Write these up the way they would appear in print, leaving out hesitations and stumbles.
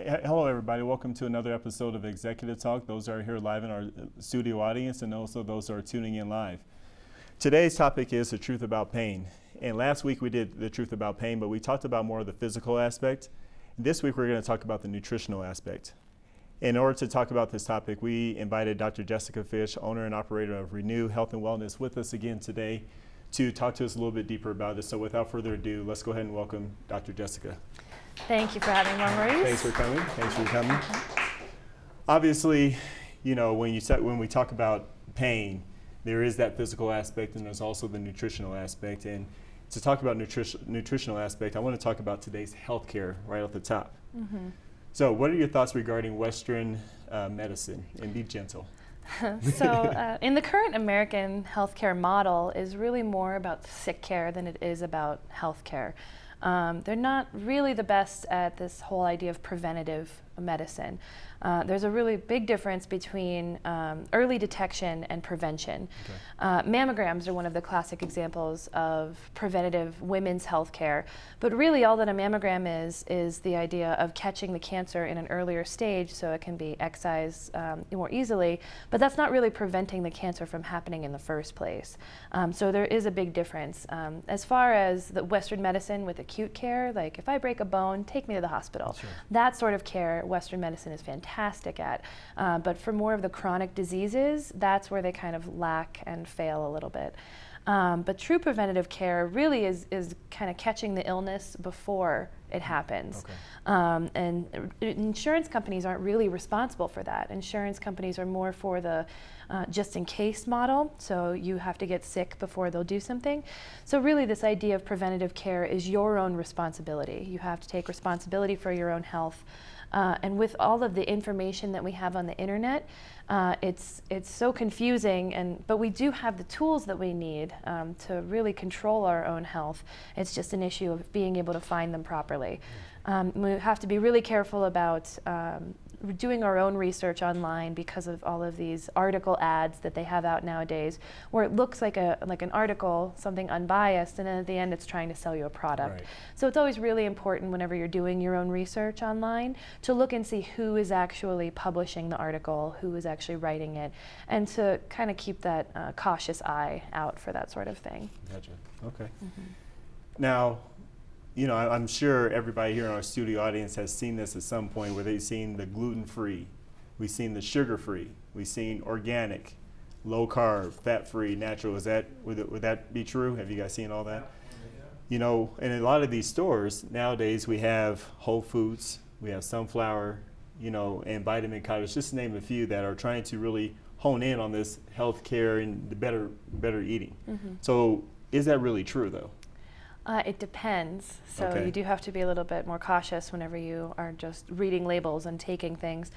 Hello, everybody. Welcome to another episode of Executive Talk. Those are here live in our studio audience, and also those who are tuning in live. Today's topic is the truth about pain. And last week we did the truth about pain, but we talked about more of the physical aspect. This week we're going to talk about the nutritional aspect. In order to talk about this topic, we invited Dr. Jessica Fish, owner and operator of Renew Health and Wellness, with us again today to talk to us a little bit deeper about this. So without further ado, let's go ahead and welcome Dr. Jessica. Thank you for having me, Maurice. Thanks for coming. Obviously, you know, when we talk about pain, there is that physical aspect, and there's also the nutritional aspect. And to talk about nutritional aspect, I want to talk about today's healthcare right off the top. Mm-hmm. So, what are your thoughts regarding Western medicine? And be gentle. In the current American healthcare model is really more about sick care than it is about healthcare. They're not really the best at this whole idea of preventative medicine. There's a really big difference between early detection and prevention. Okay. Mammograms are one of the classic examples of preventative women's health care, but really all that a mammogram is the idea of catching the cancer in an earlier stage so it can be excised more easily, but that's not really preventing the cancer from happening in the first place. So there is a big difference. As far as the Western medicine with acute care, like if I break a bone, take me to the hospital. Sure. That sort of care Western medicine is fantastic at. But for more of the chronic diseases, that's where they kind of lack and fail a little bit. But true preventative care really is kind of catching the illness before it happens. Okay. And insurance companies aren't really responsible for that. Insurance companies are more for the just in case model, so you have to get sick before they'll do something. So really this idea of preventative care is your own responsibility. You have to take responsibility for your own health. And with all of the information that we have on the internet, it's so confusing, but we do have the tools that we need to really control our own health. It's just an issue of being able to find them properly. We have to be really careful about doing our own research online because of all of these article ads that they have out nowadays, where it looks like an article, something unbiased, and then at the end it's trying to sell you a product. Right. So it's always really important whenever you're doing your own research online to look and see who is actually publishing the article, who is actually writing it, and to kind of keep that cautious eye out for that sort of thing. Gotcha. Okay. Mm-hmm. Now, you know, I'm sure everybody here in our studio audience has seen this at some point where they've seen the gluten-free, we've seen the sugar-free, we've seen organic, low-carb, fat-free, natural. Would that be true? Have you guys seen all that? Yeah. You know, in a lot of these stores nowadays we have Whole Foods, we have Sunflower, you know, and Vitamin Cottage, just to name a few that are trying to really hone in on this health care and the better eating. Mm-hmm. So is that really true though? It depends. So okay. You do have to be a little bit more cautious whenever you are just reading labels and taking things.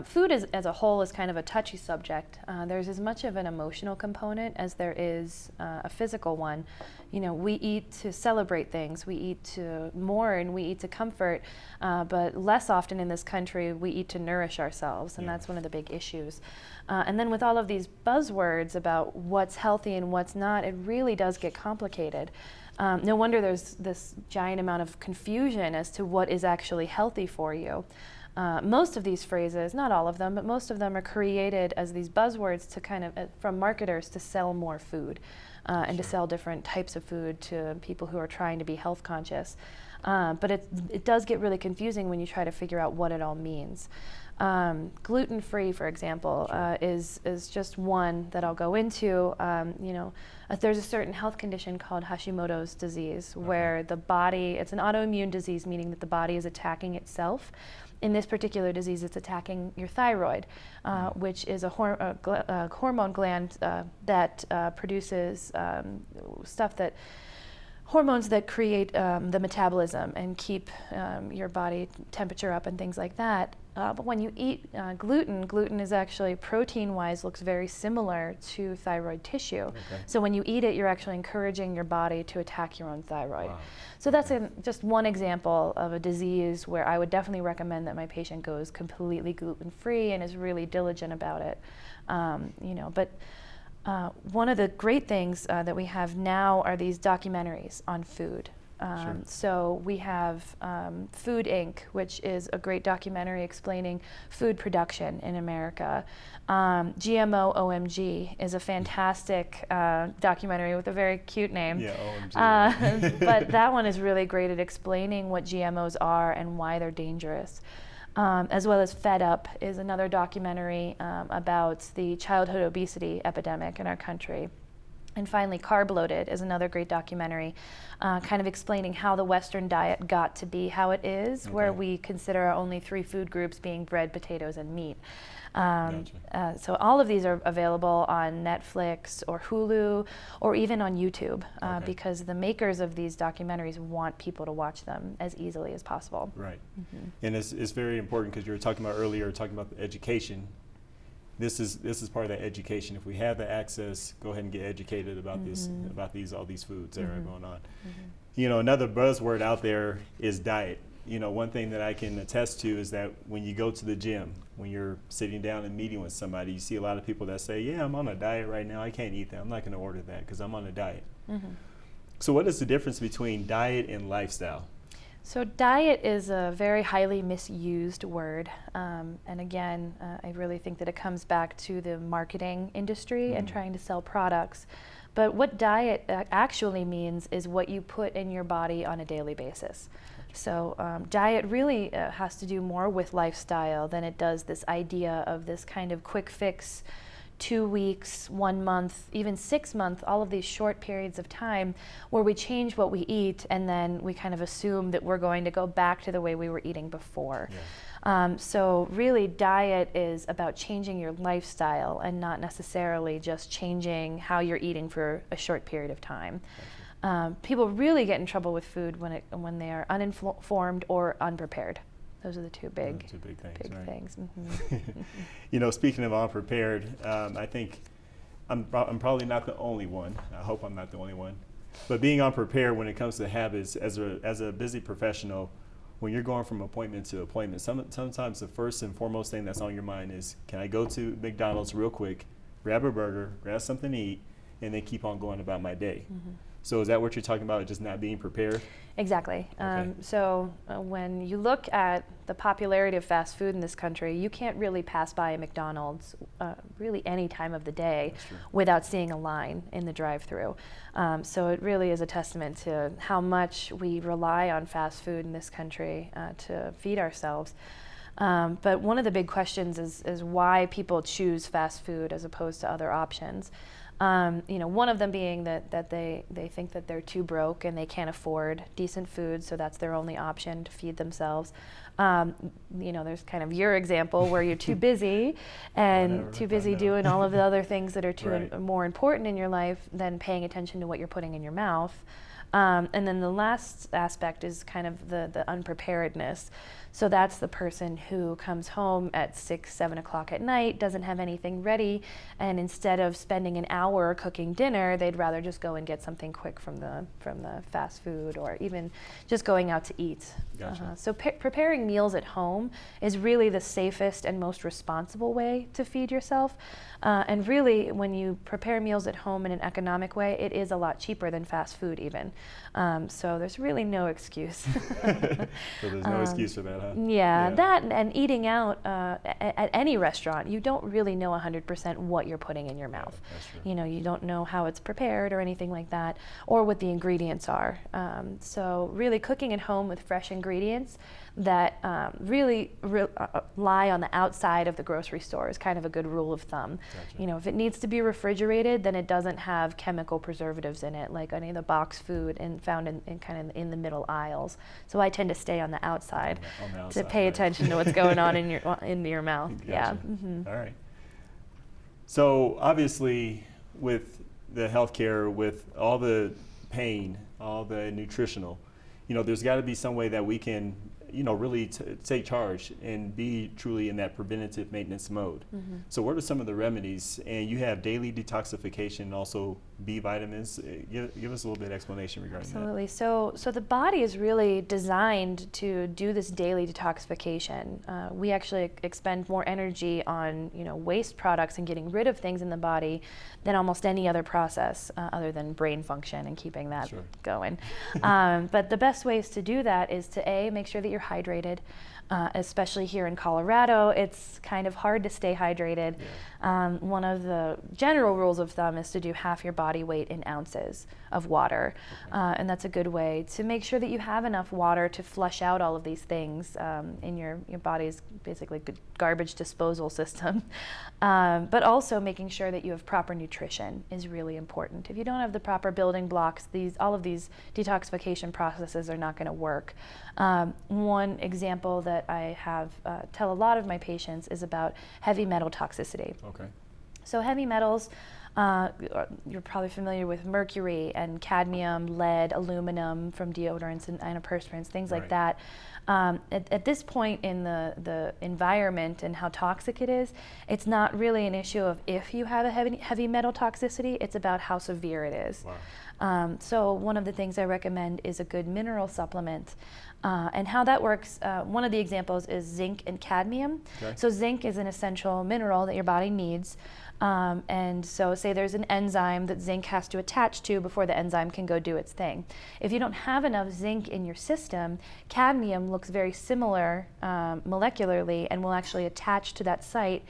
Food as a whole is kind of a touchy subject. There's as much of an emotional component as there is a physical one. You know, we eat to celebrate things, we eat to mourn, we eat to comfort, but less often in this country we eat to nourish ourselves, and that's one of the big issues. And then with all of these buzzwords about what's healthy and what's not, it really does get complicated. No wonder there's this giant amount of confusion as to what is actually healthy for you. Most of these phrases, not all of them, but most of them are created as these buzzwords to kind of, from marketers to sell more food and to sell different types of food to people who are trying to be health conscious. But it does get really confusing when you try to figure out what it all means. Gluten-free, for example, is just one that I'll go into. You know, there's a certain health condition called Hashimoto's disease, where the body, it's an autoimmune disease, meaning that the body is attacking itself. In this particular disease, it's attacking your thyroid, which is a hormone gland that produces hormones that create the metabolism and keep your body temperature up and things like that. But when you eat gluten is actually protein-wise looks very similar to thyroid tissue. Okay. So when you eat it, you're actually encouraging your body to attack your own thyroid. Wow. So that's just one example of a disease where I would definitely recommend that my patient goes completely gluten-free and is really diligent about it. You know, but one of the great things that we have now are these documentaries on food. Sure. So we have Food Inc., which is a great documentary explaining food production in America. GMO OMG is a fantastic documentary with a very cute name. Yeah, OMG. But that one is really great at explaining what GMOs are and why they're dangerous. As well as Fed Up is another documentary about the childhood obesity epidemic in our country. And finally, Carb Loaded is another great documentary, kind of explaining how the Western diet got to be how it is, where we consider our only 3 food groups being bread, potatoes, and meat. So all of these are available on Netflix or Hulu or even on YouTube, because the makers of these documentaries want people to watch them as easily as possible. Right. And it's very important because you were talking about earlier, talking about the education. This is part of that education. If we have the access, go ahead and get educated about this, about all these foods that are going on. You know, another buzzword out there is diet. You know, one thing that I can attest to is that when you go to the gym, when you're sitting down and meeting with somebody, you see a lot of people that say, yeah, I'm on a diet right now. I can't eat that. I'm not going to order that because I'm on a diet. So what is the difference between diet and lifestyle? So diet is a very highly misused word. And again, I really think that it comes back to the marketing industry and trying to sell products. But what diet actually means is what you put in your body on a daily basis. So diet really has to do more with lifestyle than it does this idea of this kind of quick fix, 2 weeks, 1 month, even 6 months, all of these short periods of time where we change what we eat and then we kind of assume that we're going to go back to the way we were eating before. So really diet is about changing your lifestyle and not necessarily just changing how you're eating for a short period of time. People really get in trouble with food when they are uninformed or unprepared. Those are the two big things. You know, speaking of unprepared, I think I'm probably not the only one. I hope I'm not the only one. But being unprepared when it comes to habits, as a busy professional, when you're going from appointment to appointment, sometimes the first and foremost thing that's on your mind is, can I go to McDonald's real quick, grab a burger, grab something to eat, and then keep on going about my day? So is that what you're talking about, just not being prepared? Exactly. So when you look at the popularity of fast food in this country, you can't really pass by a McDonald's really any time of the day without seeing a line in the drive-thru. So it really is a testament to how much we rely on fast food in this country to feed ourselves. But one of the big questions is why people choose fast food as opposed to other options. You know, one of them being that they think that they're too broke and they can't afford decent food, so that's their only option to feed themselves. You know, there's kind of your example where you're too busy and too busy doing all of the other things that are more important in your life than paying attention to what you're putting in your mouth. And then the last aspect is kind of the unpreparedness. So that's the person who comes home at 6, 7 o'clock at night, doesn't have anything ready, and instead of spending an hour cooking dinner, they'd rather just go and get something quick from the fast food, or even just going out to eat. So preparing meals at home is really the safest and most responsible way to feed yourself. And really, when you prepare meals at home in an economic way, it is a lot cheaper than fast food even. So there's really no excuse. So there's no excuse for that, huh? Yeah, that and eating out at any restaurant, you don't really know 100% what you're putting in your mouth. You know, you don't know how it's prepared or anything like that, or what the ingredients are. So really cooking at home with fresh ingredients that really lie on the outside of the grocery store is kind of a good rule of thumb. You know, if it needs to be refrigerated, then it doesn't have chemical preservatives in it, like any of the box food found in kind of in the middle aisles. So I tend to stay on the outside, to pay attention to what's going on in your mouth. Gotcha. All right. So obviously, with the healthcare, with all the pain, all the nutritional, you know, there's got to be some way that we can really take charge and be truly in that preventative maintenance mode. So what are some of the remedies? And you have daily detoxification and also B vitamins. Give us a little bit of explanation regarding Absolutely. So the body is really designed to do this daily detoxification. We actually expend more energy on waste products and getting rid of things in the body than almost any other process other than brain function and keeping that going. But the best ways to do that is to make sure that you're hydrated. Especially here in Colorado, it's kind of hard to stay hydrated. One of the general rules of thumb is to do half your body weight in ounces of water. And that's a good way to make sure that you have enough water to flush out all of these things in your body's basically garbage disposal system. But also making sure that you have proper nutrition is really important. If you don't have the proper building blocks, all of these detoxification processes are not going to work. One example that I tell a lot of my patients is about heavy metal toxicity. Okay. So heavy metals, you're probably familiar with mercury and cadmium, lead, aluminum from deodorants and antiperspirants, things like that. At this point in the environment and how toxic it is, it's not really an issue of if you have a heavy metal toxicity, it's about how severe it is. Wow. So one of the things I recommend is a good mineral supplement. And how that works, one of the examples is zinc and cadmium. Okay. So zinc is an essential mineral that your body needs. And so say there's an enzyme that zinc has to attach to before the enzyme can go do its thing. If you don't have enough zinc in your system, cadmium looks very similar molecularly and will actually attach to that site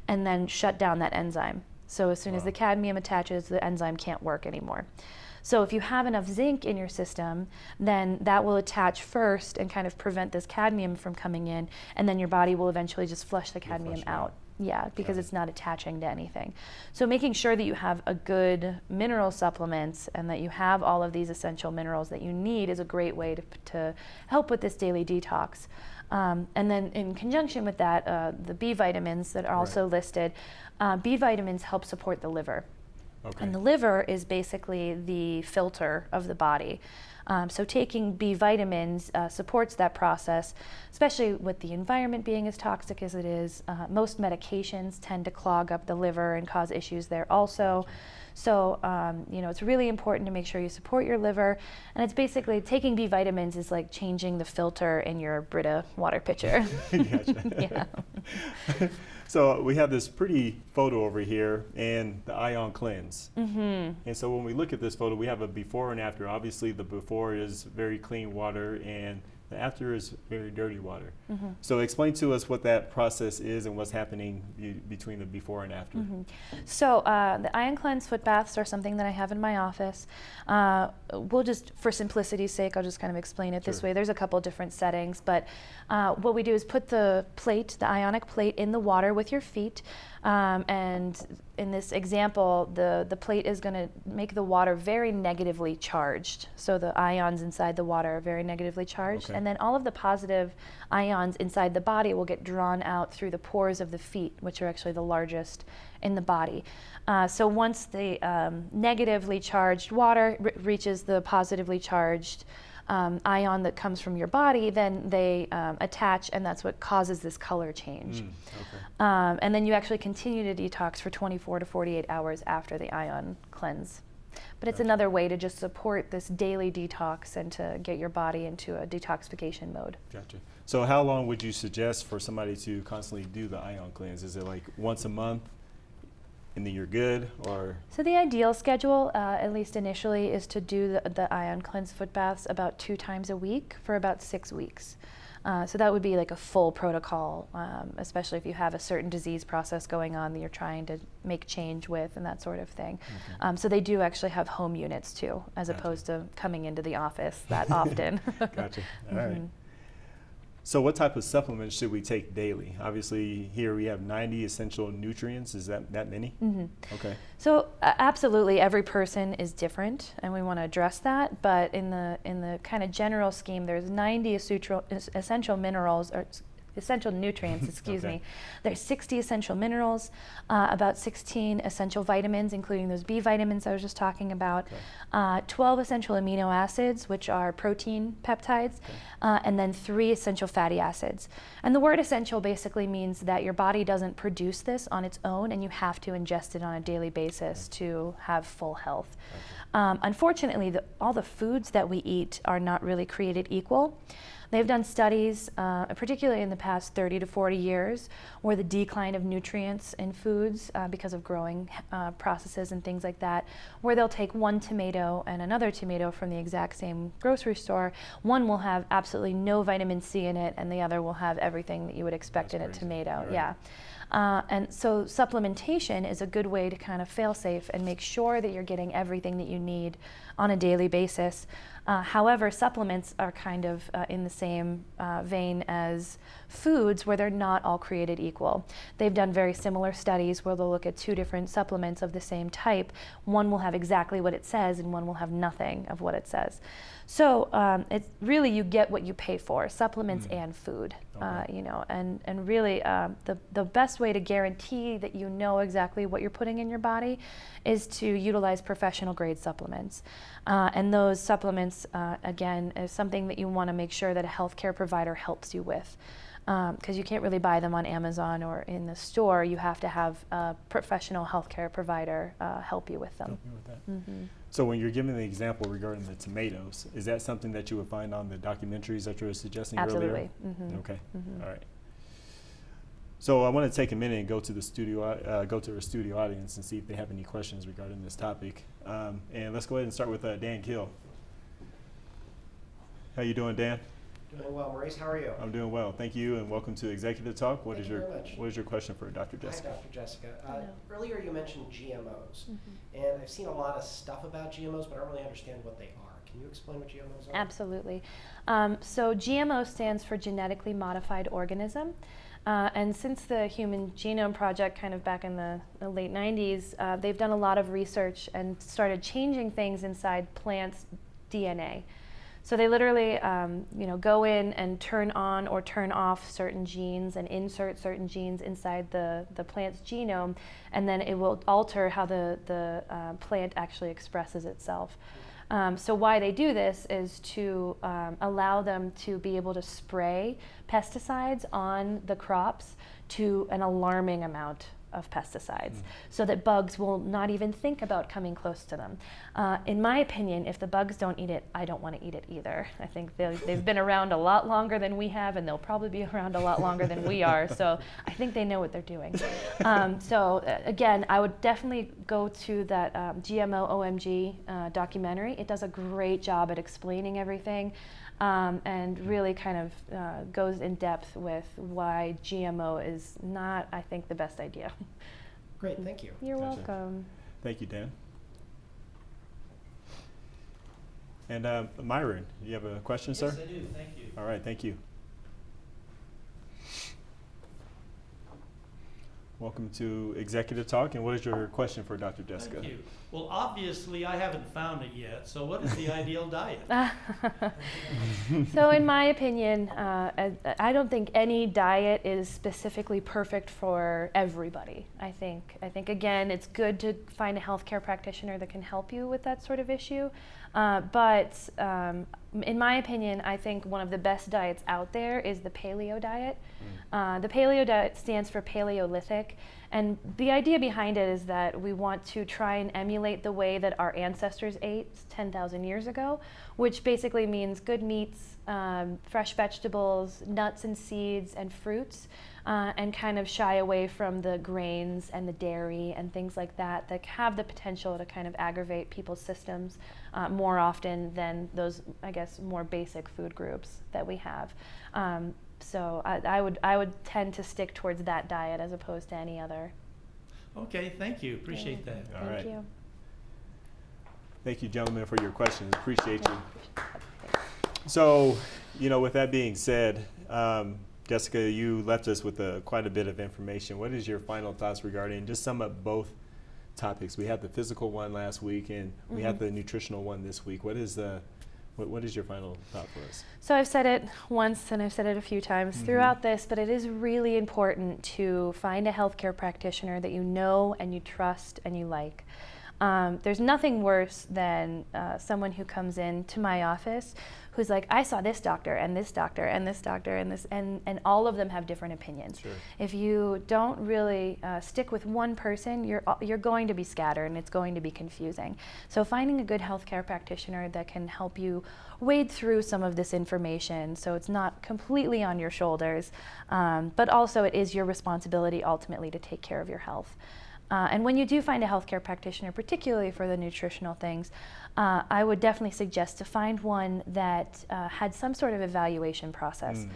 and then shut down that enzyme. So as soon as the cadmium attaches, the enzyme can't work anymore. So if you have enough zinc in your system, then that will attach first and kind of prevent this cadmium from coming in, and then your body will eventually just flush the cadmium out. Yeah, because it's not attaching to anything. So making sure that you have a good mineral supplements and that you have all of these essential minerals that you need is a great way to help with this daily detox. And then in conjunction with that, the B vitamins that are also listed, B vitamins help support the liver. Okay. And the liver is basically the filter of the body. So taking B vitamins supports that process, especially with the environment being as toxic as it is. Most medications tend to clog up the liver and cause issues there also. So, it's really important to make sure you support your liver. And it's basically taking B vitamins is like changing the filter in your Brita water pitcher. Gotcha. Yeah. So we have this pretty photo over here and the ion cleanse. Mm-hmm. And so when we look at this photo, we have a before and after. Obviously the before is very clean water and the after is very dirty water. Mm-hmm. So explain to us what that process is and what's happening between the before and after. Mm-hmm. So the ion cleanse foot baths are something that I have in my office. We'll just, for simplicity's sake, I'll just kind of explain it this way. There's a couple different settings, but what we do is put the ionic plate in the water with your feet. And in this example, the plate is going to make the water very negatively charged. So the ions inside the water are very negatively charged. And then all of the positive ions inside the body will get drawn out through the pores of the feet, which are actually the largest in the body. So once the negatively charged water reaches the positively charged ion that comes from your body, then they attach, and that's what causes this color change. And then you actually continue to detox for 24 to 48 hours after the ion cleanse. But it's another way to just support this daily detox and to get your body into a detoxification mode. Gotcha. So how long would you suggest for somebody to constantly do the ion cleanse? Is it like once a month and then you're good, or? So the ideal schedule, at least initially, is to do the ion cleanse foot baths about 2 times a week for about 6 weeks. So that would be like a full protocol, especially if you have a certain disease process going on that you're trying to make change with and that sort of thing. So they do actually have home units too, as opposed to coming into the office that often. Gotcha. All right. So what type of supplements should we take daily? Obviously here we have 90 essential nutrients. Is that many? Okay. So absolutely every person is different and we want to address that, but in the kind of general scheme there's 90 essential minerals, or essential nutrients, excuse Okay. me. There's 60 essential minerals, about 16 essential vitamins, including those B vitamins I was just talking about, Okay. 12 essential amino acids, which are protein peptides, Okay. and then 3 essential fatty acids. And the word essential basically means that your body doesn't produce this on its own, and you have to ingest it on a daily basis to have full health. Unfortunately, all the foods that we eat are not really created equal. They've done studies, particularly in the past 30 to 40 years, where the decline of nutrients in foods because of growing processes and things like that, where they'll take one tomato and another tomato from the exact same grocery store. One will have absolutely no vitamin C in it, and the other will have everything that you would expect in a tomato. Right. Yeah. And so supplementation is a good way to kind of fail safe and make sure that you're getting everything that you need on a daily basis. However, supplements are kind of in the same vein as foods, where they're not all created equal. They've done very similar studies where they'll look at 2 different supplements of the same type. One will have exactly what it says, and one will have nothing of what it says. So it's really, you get what you pay for, supplements and food. Okay. You know, and really the best way to guarantee that you know exactly what you're putting in your body is to utilize professional grade supplements. And those supplements, again, is something that you want to make sure that a healthcare provider helps you with. Because you can't really buy them on Amazon or in the store. You have to have a professional healthcare provider help you with them. Help you with that. So when you're giving the example regarding the tomatoes, is that something that you would find on the documentaries that you were suggesting earlier? Absolutely. Okay. All right. So I want to take a minute and go to the studio, go to our studio audience and see if they have any questions regarding this topic. And let's go ahead and start with Dan Gill. How you doing, Dan? Doing well, Maurice. How are you? I'm doing well, thank you, and welcome to Executive Talk. Thank you very much. What is your question for Dr. Jessica? Hi, Dr. Jessica. Hello. Earlier you mentioned GMOs, and I've seen a lot of stuff about GMOs, but I don't really understand what they are. Can you explain what GMOs are? Absolutely. So GMO stands for genetically modified organism. And since the Human Genome Project, kind of back in the late 90s, they've done a lot of research and started changing things inside plants' DNA. So they literally, go in and turn on or turn off certain genes and insert certain genes inside the plant's genome, and then it will alter how the plant actually expresses itself. So why they do this is to allow them to be able to spray pesticides on the crops to an alarming amount of pesticides, so that bugs will not even think about coming close to them. In my opinion, if the bugs don't eat it, I don't want to eat it either. I think they've been around a lot longer than we have, and they'll probably be around a lot longer than we are, so I think they know what they're doing. Again, I would definitely go to that GMO OMG documentary. It does a great job at explaining everything. And really kind of goes in depth with why GMO is not, I think, the best idea. Great, thank you. You're Gotcha. welcome. Thank you, Dan. And Myron, you have a question, sir? Yes, I do. Thank you. All right, thank you. Welcome to Executive Talk, and what is your question for Dr. Jessica? Thank you. Well, obviously, I haven't found it yet. So, what is the ideal diet? So in my opinion, I don't think any diet is specifically perfect for everybody. I think again, it's good to find a healthcare practitioner that can help you with that sort of issue. But in my opinion, I think one of the best diets out there is the paleo diet. The paleo diet stands for Paleolithic, and the idea behind it is that we want to try and emulate the way that our ancestors ate 10,000 years ago, which basically means good meats, fresh vegetables, nuts and seeds and fruits, and kind of shy away from the grains and the dairy and things like that have the potential to kind of aggravate people's systems more often than those, I guess, more basic food groups that we have. So I would tend to stick towards that diet as opposed to any other. Okay, thank you. Appreciate that. All right. Thank you. Thank you, gentlemen, for your questions. Appreciate you. So, with that being said, Jessica, you left us with quite a bit of information. What is your final thoughts regarding, just sum up both topics? We had the physical one last week, and we had the nutritional one this week. What What is your final thought for us? So I've said it once and I've said it a few times throughout this, but it is really important to find a healthcare practitioner that you know and you trust and you like. There's nothing worse than someone who comes into my office who's like, I saw this doctor and this doctor and this doctor and this, and all of them have different opinions. Sure. If you don't really stick with one person, you're going to be scattered and it's going to be confusing. So finding a good healthcare practitioner that can help you wade through some of this information so it's not completely on your shoulders, but also it is your responsibility ultimately to take care of your health. And when you do find a healthcare practitioner, particularly for the nutritional things, I would definitely suggest to find one that had some sort of evaluation process.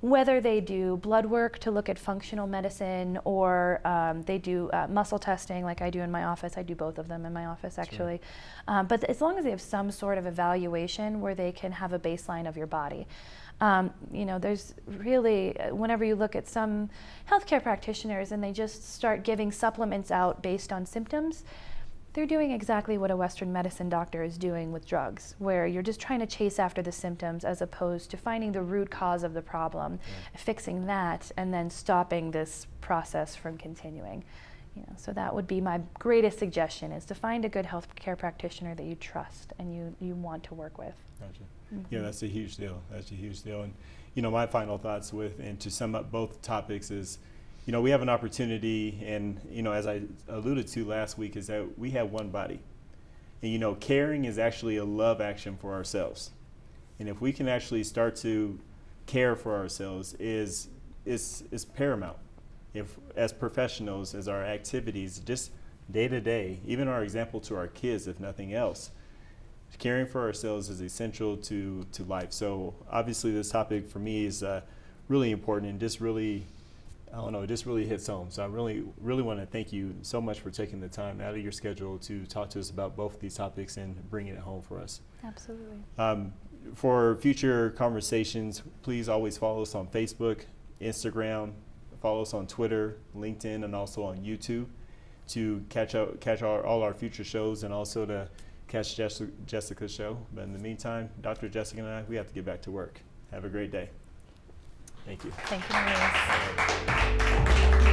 Whether they do blood work to look at functional medicine or they do muscle testing like I do in my office. I do both of them in my office actually. Sure. But as long as they have some sort of evaluation where they can have a baseline of your body. There's really, whenever you look at some healthcare practitioners and they just start giving supplements out based on symptoms, they're doing exactly what a Western medicine doctor is doing with drugs, where you're just trying to chase after the symptoms as opposed to finding the root cause of the problem, fixing that, and then stopping this process from continuing. So that would be my greatest suggestion, is to find a good healthcare practitioner that you trust and you want to work with. Gotcha. Yeah, that's a huge deal. That's a huge deal. And, my final thoughts and to sum up both topics is, we have an opportunity, and, as I alluded to last week, is that we have one body. And, caring is actually a love action for ourselves. And if we can actually start to care for ourselves is paramount. If, as professionals, as our activities, just day to day, even our example to our kids, if nothing else, caring for ourselves is essential to life. So obviously this topic for me is really important and just really, it just really hits home. So I really, really want to thank you so much for taking the time out of your schedule to talk to us about both of these topics and bringing it home for us. Absolutely. For future conversations, please always follow us on Facebook, Instagram, follow us on Twitter, LinkedIn, and also on YouTube to catch all our future shows and also to catch Jessica's show. But in the meantime, Dr. Jessica and I, we have to get back to work. Have a great day. Thank you. Thank you, Maurice.